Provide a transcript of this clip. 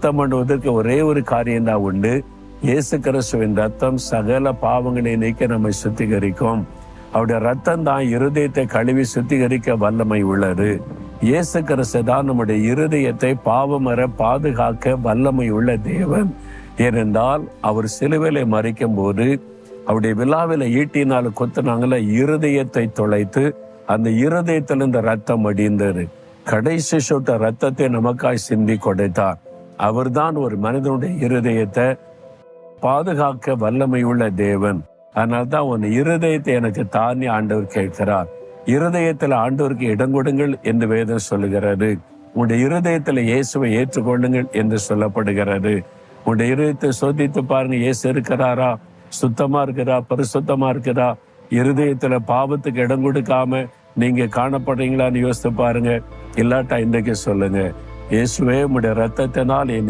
சுத்தம் பண்ணுவதற்கு ஒரே ஒரு காரியம் தான் உண்டு. இயேசு கிறிஸ்துவின் ரத்தம் சகல பாவங்களை நீக்க நம்மை சுத்திகரிக்கும். அவருடைய ரத்தம் தான் இருதயத்தை கழுவி சுத்திகரிக்க வல்லமை உள்ளது. இயேசு கிறிஸ்து தான் நம்முடைய இருதயத்தை பாவமற பாதுகாக்க வல்லமை உள்ள தேவன். ஏனென்றால் அவர் சிலுவையிலே மரிக்கும் போது அவருடைய விழாவில ஈட்டினால் கொத்துனாங்கள, இருதயத்தை தொலைத்து அந்த இருதயத்திலிருந்து ரத்தம் அடிந்தது. கடைசி சொட்ட ரத்தத்தை நமக்காய் சிந்தி கொடுத்தார். அவர்தான் ஒரு மனிதனுடைய இருதயத்தை பாதுகாக்க வல்லமை உள்ள தேவன். அதனால்தான் உன் இருதயத்தை எனக்கு தானே ஆண்டவர் கேட்கிறார். இருதயத்துல ஆண்டவருக்கு இடம் கொடுங்கள் என்று வேதம் சொல்லுகிறது. உன்னுடைய இருதயத்துல இயேசுவை ஏற்றுக்கொள்ளுங்கள் என்று சொல்லப்படுகிறது. உன்னுடைய இருதயத்தை சோதித்து பாருங்க, இயேசு இருக்கிறாரா, சுத்தமா இருக்கிறா, பரிசுத்தமா இருக்கிறா, இருதயத்துல பாவத்துக்கு இடம் கொடுக்காம நீங்க காணப்படுறீங்களான்னு யோசித்து பாருங்க. இல்லாட்டா இன்றைக்கு சொல்லுங்க, இயேசுவே உம்முடைய ரத்தத்தினால் என்